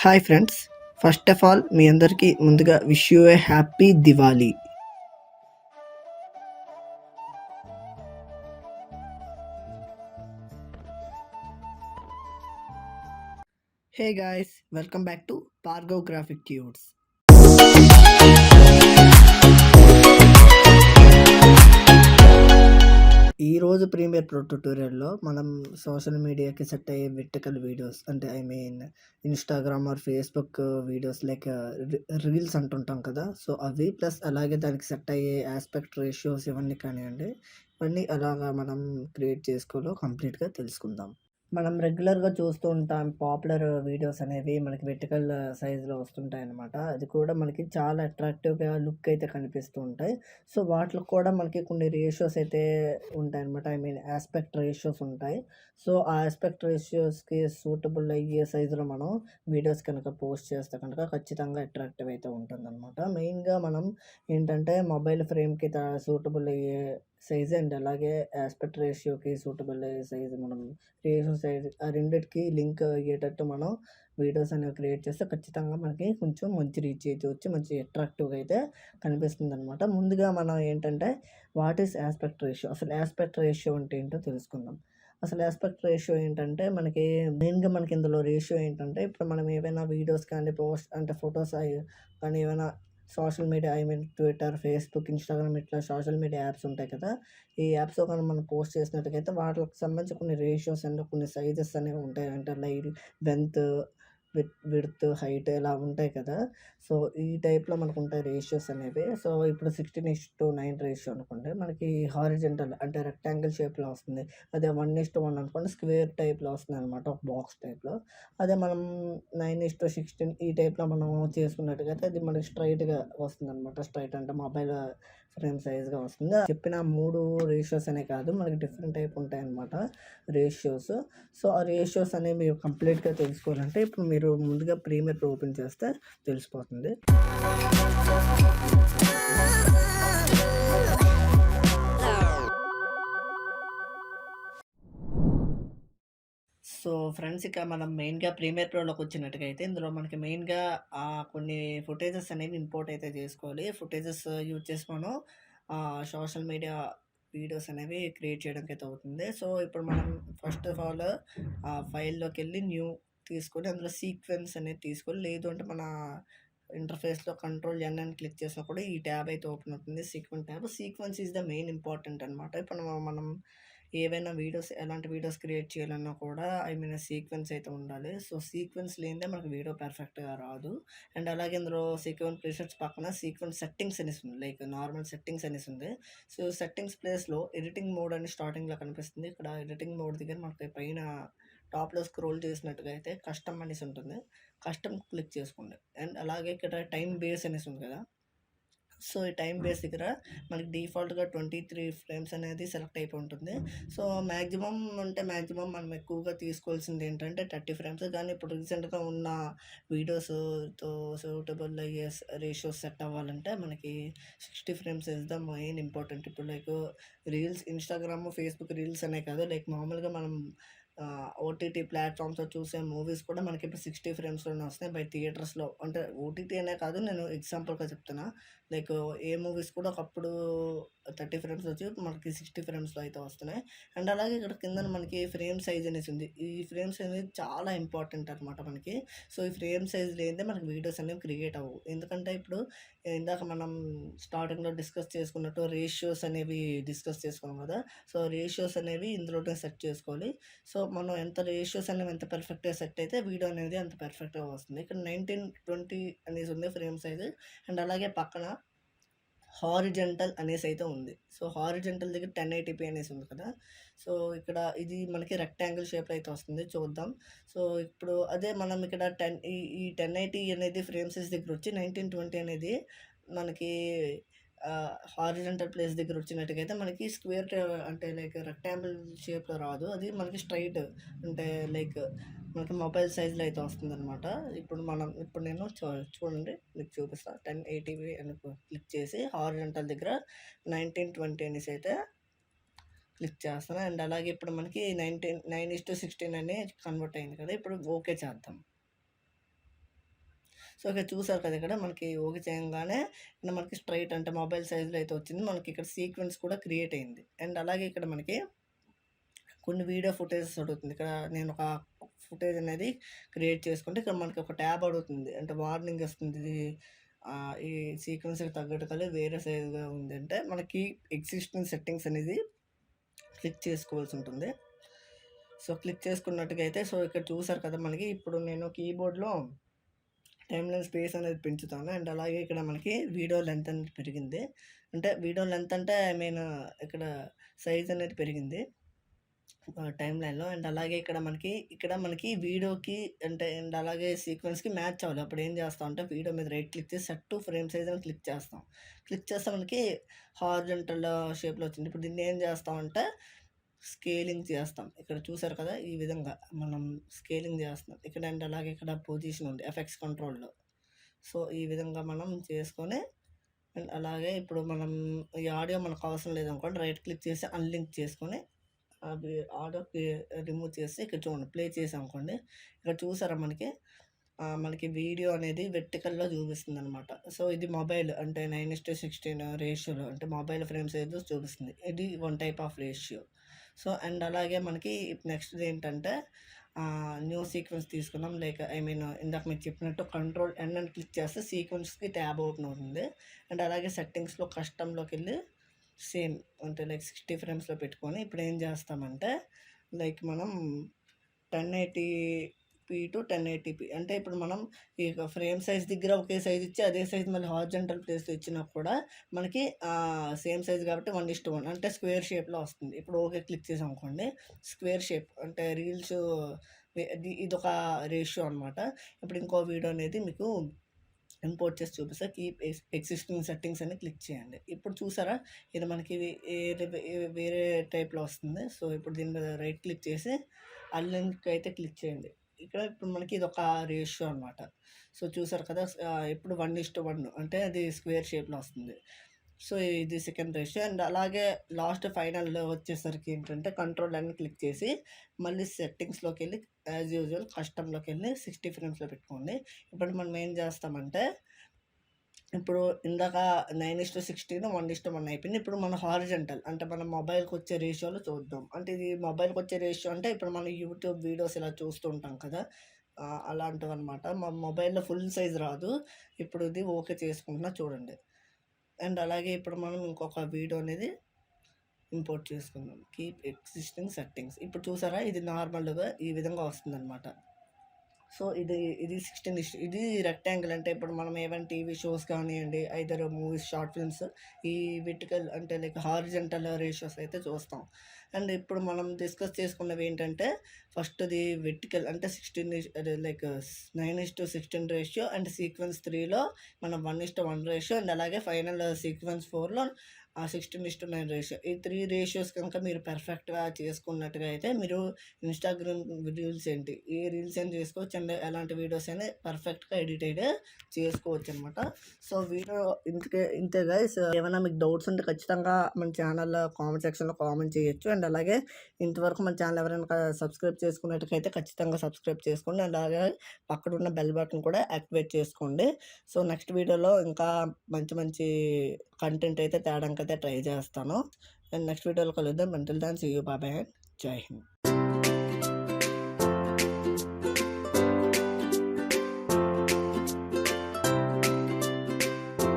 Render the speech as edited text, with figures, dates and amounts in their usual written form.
Hi friends, first of all మీ అందరికీ ముందుగా wish you a happy Diwali. Hey guys, welcome back to Bhargav graphic cuts. ఈరోజు premiere pro ట్యూటోరియల్లో మనం సోషల్ మీడియాకి సెట్ అయ్యే వెర్టికల్ వీడియోస్ అంటే Instagram or Facebook videos like reels అంటుంటాం కదా, సో అవి ప్లస్ అలాగే దానికి సెట్ అయ్యే ఆస్పెక్ట్ రేషియోస్ ఇవన్నీ కానివ్వండి, ఇవన్నీ అలాగా మనం క్రియేట్ చేసుకోలో కంప్లీట్గా తెలుసుకుందాం. మనం రెగ్యులర్గా చూస్తూ ఉంటాం పాపులర్ వీడియోస్ అనేవి మనకి వెర్టికల్ సైజులో వస్తుంటాయి అన్నమాట. అది కూడా మనకి చాలా అట్రాక్టివ్గా లుక్ అయితే కనిపిస్తూ ఉంటాయి. సో వాటిలో కూడా మనకి కొన్ని రేషియోస్ అయితే ఉంటాయన్నమాట. ఆస్పెక్ట్ రేషియోస్ ఉంటాయి. సో ఆ ఆస్పెక్ట్ రేషియోస్కి సూటబుల్ అయ్యే సైజులో మనం వీడియోస్ కనుక పోస్ట్ చేస్తే కనుక ఖచ్చితంగా అట్రాక్టివ్ అయితే ఉంటుందన్నమాట. మెయిన్గా మనం ఏంటంటే మొబైల్ ఫ్రేమ్కి సూటబుల్ అయ్యే సైజ్ అండ్ అలాగే ఆస్పెక్ట్ రేషియోకి సూటబుల్ అయ్యే సైజు మనం రేషియో సైజ్ ఆ రెండిటికి లింక్ అయ్యేటట్టు మనం వీడియోస్ అనేవి క్రియేట్ చేస్తే ఖచ్చితంగా మనకి కొంచెం మంచి రీచ్ అయితే వచ్చి మంచి అట్రాక్టివ్గా అయితే కనిపిస్తుంది అనమాట. ముందుగా మనం ఏంటంటే వాట్ ఈస్ ఆస్పెక్ట్ రేషియో, అసలు ఆస్పెక్ట్ రేషియో అంటే ఏంటో తెలుసుకుందాం. అసలు ఆస్పెక్ట్ రేషియో ఏంటంటే మెయిన్గా మనకి ఇందులో రేషియో ఏంటంటే ఇప్పుడు మనం ఏవైనా వీడియోస్ కానీ పోస్ట్ అంటే ఫొటోస్ కానీ ఏమైనా social media Twitter, Facebook, Instagram ఇట్లా సోషల్ మీడియా యాప్స్ ఉంటాయి కదా, ఈ యాప్స్లో కానీ మనం పోస్ట్ చేసినట్టుగైతే వాటికి సంబంధించి కొన్ని రేషియోస్ అండ్ కొన్ని సైజెస్ అనేవి ఉంటాయి. అంటే లైక్ లెంత్, విడ్త్, హైట్ ఇలా ఉంటాయి కదా. సో ఈ టైప్లో మనకు ఉంటాయి రేషియోస్ అనేవి. సో ఇప్పుడు 16:9 రేషియో అనుకోండి, మనకి హారిజెంటల్ అంటే రెక్టాంగిల్ షేప్లో వస్తుంది. అదే 1:1 అనుకోండి, స్క్వేర్ టైప్లో వస్తుంది అనమాట, ఒక బాక్స్ టైప్లో. అదే మనం 9:16 ఈ టైప్లో మనం చేసుకున్నట్టుగైతే అది మనకి స్ట్రైట్గా వస్తుంది అనమాట. స్ట్రైట్ అంటే మొబైల్ ఫ్రేమ్ సైజ్గా వస్తుంది. చెప్పిన 3 రేషియోస్ అనే కాదు, మనకి డిఫరెంట్ టైప్ ఉంటాయి అనమాట రేషియోస్. సో ఆ రేషియోస్ అనేవి మీరు కంప్లీట్గా తెలుసుకోవాలంటే ఇప్పుడు మీరు ముందుగా ప్రీమియర్ ప్రో ఓపెన్ చేస్తే తెలిసిపోతుంది. సో ఫ్రెండ్స్, ఇక మనం మెయిన్గా ప్రీమియర్ ప్రోలోకి వచ్చినట్టుగా అయితే ఇందులో మనకి మెయిన్గా కొన్ని ఫుటేజెస్ అనేవి ఇంపోర్ట్ అయితే చేసుకోవాలి. ఫుటేజెస్ యూజ్ చేసి మనం సోషల్ మీడియా వీడియోస్ అనేవి క్రియేట్ చేయడానికి అయితే అవుతుంది. సో ఇప్పుడు మనం ఫస్ట్ ఆఫ్ ఆల్ ఫైల్లోకి వెళ్ళి న్యూ తీసుకొని అందులో సీక్వెన్స్ అనేది తీసుకొని, లేదు అంటే మన ఇంటర్ఫేస్లో Ctrl+N అని క్లిక్ చేసినా కూడా ఈ ట్యాబ్ అయితే ఓపెన్ అవుతుంది, sequence tab. Sequence is the main important అనమాట. ఇప్పుడు మనం ఏవైనా వీడియోస్ ఎలాంటి వీడియోస్ క్రియేట్ చేయాలన్నా కూడా సీక్వెన్స్ అయితే ఉండాలి. సో సీక్వెన్స్ లేనిదే మనకు వీడియో పర్ఫెక్ట్గా రాదు. అండ్ అలాగే ఇందులో సీక్వెన్స్ ప్రీసెట్స్ పక్కన సీక్వెన్స్ సెట్టింగ్స్ అనేసి ఉంది, లైక్ నార్మల్ సెట్టింగ్స్ అనేసి ఉంది. సో సెట్టింగ్స్ ప్లేస్లో ఎడిటింగ్ మోడ్ అని స్టార్టింగ్లో కనిపిస్తుంది. ఇక్కడ ఎడిటింగ్ మోడ్ దగ్గర మనకి పైన టాప్లో స్క్రోల్ చేసినట్టుగా అయితే కస్టమ్ అనేసి ఉంటుంది, కస్టమ్ క్లిక్ చేసుకోండి. అండ్ అలాగే ఇక్కడ టైం బేస్ అనేసి ఉంది కదా, సో ఈ టైం బేస్ దగ్గర మనకి డిఫాల్ట్గా 23 ఫ్రేమ్స్ అనేది సెలెక్ట్ అయిపోయి ఉంటుంది. సో మ్యాక్సిమం మనం ఎక్కువగా తీసుకోవాల్సింది ఏంటంటే 30 ఫ్రేమ్స్. కానీ ఇప్పుడు రీసెంట్గా ఉన్న వీడియోస్తో సూటబుల్ అయ్యే రేషియోస్ సెట్ అవ్వాలంటే మనకి 60 frames is the main important. ఇప్పుడు like reels, Instagram, Facebook reels అనే కాదు, లైక్ మామూలుగా మనం ఓటీటీ ప్లాట్ఫామ్స్లో చూసే మూవీస్ కూడా మనకి ఇప్పుడు 60 ఫ్రేమ్స్లోనే వస్తున్నాయి బై థియేటర్స్లో. అంటే ఓటీటీ అనే కాదు, నేను ఎగ్జాంపుల్గా చెప్తున్నా. లైక్ ఏ మూవీస్ కూడా ఒకప్పుడు 30 ఫ్రేమ్స్ వచ్చి మనకి 60 ఫ్రేమ్స్లో అయితే వస్తున్నాయి. అండ్ అలాగే ఇక్కడ కింద మనకి ఫ్రేమ్ సైజ్ అనేసి ఉంది. ఈ ఫ్రేమ్ సైజ్ అనేది చాలా ఇంపార్టెంట్ అనమాట మనకి. సో ఈ ఫ్రేమ్ సైజ్ లేనిదే మనకి వీడియోస్ అనేవి క్రియేట్ అవ్వవు. ఎందుకంటే ఇప్పుడు ఇందాక మనం స్టార్టింగ్లో డిస్కస్ చేసుకున్నట్టు రేషియోస్ అనేవి డిస్కస్ చేసుకున్నాం కదా. సో రేషియోస్ అనేవి ఇందులోనే సెట్ చేసుకోవాలి. సో మనం ఎంత రేషియోస్ అనేవి ఎంత పర్ఫెక్ట్గా సెట్ అయితే వీడియో అనేది అంత పర్ఫెక్ట్గా వస్తుంది. ఇక్కడ 19:20 అనేసి ఉంది ఫ్రేమ్ సైజు. అండ్ అలాగే పక్కన హారిజెంటల్ అనేసి అయితే ఉంది. సో హారిజెంటల్ దగ్గర 1080p అనేసి ఉంది కదా. సో ఇక్కడ ఇది మనకి రెక్టాంగిల్ షేప్లో అయితే వస్తుంది, చూద్దాం. సో ఇప్పుడు అదే మనం ఇక్కడ 1080 అనేది ఫ్రేమ్ సైజ్ దగ్గర వచ్చి 1920 అనేది మనకి హారిజెంటల్ ప్లేస్ దగ్గర వచ్చినట్టుగా అయితే మనకి స్క్వేర్ అంటే లైక్ రెక్టాంగిల్ షేప్లో రాదు, అది మనకి స్ట్రైట్ అంటే లైక్ మనకి మొబైల్ సైజ్లో అయితే వస్తుందన్నమాట. ఇప్పుడు నేను చూడండి మీకు చూపిస్తాను. 1080p అని క్లిక్ చేసి హారిజెంటల్ దగ్గర 1920 అనేసి అయితే క్లిక్ చేస్తాను. అండ్ అలాగే ఇప్పుడు మనకి 9:16 అని కన్వర్ట్ అయింది కదా. ఇప్పుడు ఓకే చేద్దాం. సో, ఇక్కడ చూసారు కదా! ఇక్కడ మనకి ఓకే చేయంగానే మనకి స్ట్రెయిట్ అంటే మొబైల్ సైజ్‌లో అయితే వచ్చింది. మనకి ఇక్కడ సీక్వెన్స్ కూడా క్రియేట్ అయింది. అండ్ అలాగే ఇక్కడ మనకి కొన్ని వీడియో ఫుటేజెస్ అడుగుతుంది. ఇక్కడ నేను ఒక ఫుటేజ్ అనేది క్రియేట్ చేసుకుంటే ఇక్కడ మనకి ఒక ట్యాబ్ అడుగుతుంది. అంటే వార్నింగ్ వస్తుంది. ఇది ఈ సీక్వెన్స్‌కి తగ్గట్టుగా వేరే సైజ్‌గా ఉంది అంటే మనకి ఎగ్జిస్టింగ్ సెట్టింగ్స్ అనేది క్లిక్ చేసుకోవాల్సి ఉంటుంది. సో, క్లిక్ చేసుకున్నట్టుగా అయితే సో, ఇక్కడ చూసారు కదా! మనకి ఇప్పుడు నేను కీబోర్డ్‌లో టైమ్‌లైన్ స్పేస్ అనేది పెంచుతాను. అండ్ అలాగే ఇక్కడ మనకి వీడియో లెంత్ అనేది పెరిగింది. అంటే వీడియో లెంత్ అంటే ఐ మీన్ ఇక్కడ సైజ్ అనేది పెరిగింది. టైమ్‌లైన్‌లో అండ్ అలాగే ఇక్కడ మనకి వీడియోకి అంటే అండ్ అలాగే సీక్వెన్స్‌కి మ్యాచ్ అవ్వాలి. అప్పుడు ఏం చేస్తాం అంటే వీడియో మీద రైట్ క్లిక్ చేసి సెట్ టు ఫ్రేమ్ సైజ్ అని క్లిక్ చేస్తాం. క్లిక్ చేస్తే మనకి హారిజాంటల్ షేప్‌లో వచ్చింది. ఇప్పుడు దీన్ని ఏం చేస్తామంటే స్కేలింగ్ చేస్తాం. ఇక్కడ చూసారు కదా! ఈ విధంగా మనం స్కేలింగ్ చేస్తున్నాం. ఇక్కడ అండ్ అలాగే ఇక్కడ పొజిషన్ ఉంది ఎఫెక్ట్స్ కంట్రోల్‌లో. సో, ఈ విధంగా మనం చేసుకొని అండ్ అలాగే ఇప్పుడు మనం ఈ ఆడియో మనకు అవసరం లేదనుకోండి రైట్ క్లిక్ చేసి అన్‌లింక్ చేసుకొని అవి ఆడియోకి రిమూవ్ చేసి ఇక్కడ చూడండి ప్లే చేసామనుకోండి. ఇక్కడ చూసారా మనకి వీడియో అనేది వెర్టికల్‌లో చూపిస్తుందనమాట. సో, ఇది మొబైల్ అంటే 9:16 రేషియోలో అంటే మొబైల్ ఫ్రేమ్ సైజ్ చూపిస్తుంది. ఇది one type of ratio. So, and అలాగే మనకి నెక్స్ట్‌ది ఏంటంటే న్యూ సీక్వెన్స్ తీసుకున్నాం. లైక్ ఐ మీన్ ఇందాక మీకు చెప్పినట్టు కంట్రోల్ ఎన్ అని క్లిక్ చేస్తే సీక్వెన్స్‌కి ట్యాబ్ ఓపెన్ అవుతుంది. అండ్ అలాగే సెట్టింగ్స్‌లో కస్టమ్‌లోకెళ్ళి సేమ్ అంటే లైక్ 60 ఫ్రేమ్స్‌లో పెట్టుకొని ఇప్పుడు ఏం చేస్తామంటే లైక్ మనం 1080p టు 1080p అంటే ఇప్పుడు మనం ఈ ఫ్రేమ్ సైజ్ దగ్గర ఒకే సైజ్ ఇచ్చి అదే సైజ్ మళ్ళీ హారిజాంటల్ ప్లేస్‌లో ఇచ్చినా కూడా మనకి సేమ్ సైజ్ కాబట్టి 1:1 అంటే స్క్వేర్ షేప్‌లో వస్తుంది. ఇప్పుడు ఓకే క్లిక్ చేసామనుకోండి స్క్వేర్ షేప్ అంటే రీల్స్ ఇదొక రేషియో అనమాట. ఇప్పుడు ఇంకో వీడియో అనేది మీకు ఇంపోర్ట్ చేసి చూపిస్తా. కీప్ ఎగ్జిస్టింగ్ సెట్టింగ్స్ అని క్లిక్ చేయండి. ఇప్పుడు చూసారా ఇది మనకి వేరే టైప్‌లో వస్తుంది. సో, ఇప్పుడు దీని మీద రైట్ క్లిక్ చేసి అన్‌లింక్ అయితే క్లిక్ చేయండి. ఇక్కడ ఇప్పుడు మనకి ఇదొక రేషియో అనమాట. సో, చూసారు కదా! ఇప్పుడు 1:1 అంటే అది స్క్వేర్ షేప్‌లో వస్తుంది. సో, ఇది సెకండ్ రేషియో అండ్ అలాగే లాస్ట్ ఫైనల్‌లో వచ్చేసరికి ఏంటంటే కంట్రోల్ అని క్లిక్ చేసి మళ్ళీ సెట్టింగ్స్‌లోకెళ్ళి యాజ్ యూజువల్ కస్టమ్‌లోకెళ్ళి 60 ఫ్రేమ్స్‌లో పెట్టుకోండి. ఇప్పుడు మనం ఏం చేస్తామంటే ఇప్పుడు ఇందాక 9:16 1:1 అయిపోయింది. ఇప్పుడు మన హారిజాంటల్ అంటే మన మొబైల్‌కొచ్చే రేషియోలో చూద్దాం. అంటే ఇది మొబైల్‌కొచ్చే రేషియో అంటే ఇప్పుడు మనం యూట్యూబ్ వీడియోస్ ఇలా చూస్తూ ఉంటాం కదా! అలాంటివన్నమాట. మా మొబైల్‌లో ఫుల్ సైజ్ రాదు. ఇప్పుడు ఇది ఓకే చేసుకుంటున్నా చూడండి. అండ్ అలాగే ఇప్పుడు మనం ఇంకొక వీడియో అనేది ఇంపోర్ట్ చేసుకుందాం. Keep existing settings. ఇప్పుడు చూసారా ఇది నార్మల్‌గా ఈ విధంగా వస్తుందన్నమాట. సో, ఇది 16 ఇది రెక్టాంగిల్ అంటే ఇప్పుడు మనం ఏవైనా టీవీ షోస్ కానియండి, ఐదర్ మూవీస్, షార్ట్ ఫిల్మ్స్ ఈ వెర్టికల్ అంటే లైక్ హారిజాంటల్ రేషియోస్ అయితే చూస్తాం. అండ్ ఇప్పుడు మనం డిస్కస్ చేసుకున్నవి ఏంటంటే ఫస్ట్‌ది వెర్టికల్ అంటే 16 అదే లైక్ 9:16 రేషియో అండ్ సీక్వెన్స్ 3లో మనం 1:1 రేషియో అండ్ అలాగే ఫైనల్ సీక్వెన్స్ 4లో 16:9 రేషియో. ఈ 3 రేషియోస్ కనుక మీరు పర్ఫెక్ట్‌గా చేసుకున్నట్టుగా అయితే మీరు ఇన్‌స్టాగ్రామ్ రీల్స్ ఏంటి, ఏ రీల్స్ అయినా చేసుకోవచ్చు అండ్ ఎలాంటి వీడియోస్ అయినా పర్ఫెక్ట్‌గా ఎడిటెడ్ చేసుకోవచ్చనమాట. సో, వీడియో ఇంతే గైస్. ఏమైనా మీకు డౌట్స్ ఉంటే ఖచ్చితంగా మన ఛానల్ కామెంట్ సెక్షన్‌లో కామెంట్ చేయొచ్చు. అండ్ అలాగే ఇంతవరకు మన ఛానల్ ఎవరైనా సబ్స్క్రైబ్ చేసుకున్నట్టుగైతే ఖచ్చితంగా సబ్స్క్రైబ్ చేసుకోండి. అలాగే పక్కనున్న బెల్ బటన్ కూడా యాక్టివేట్ చేసుకోండి. సో, నెక్స్ట్ వీడియోలో ఇంకా మంచి మంచి కంటెంట్ అయితే తేడానికైతే ట్రై చేస్తాను. అండ్ నెక్స్ట్ వీడియోలో కలుద్దాం. Until then see you. Bye bye. జై హింద్.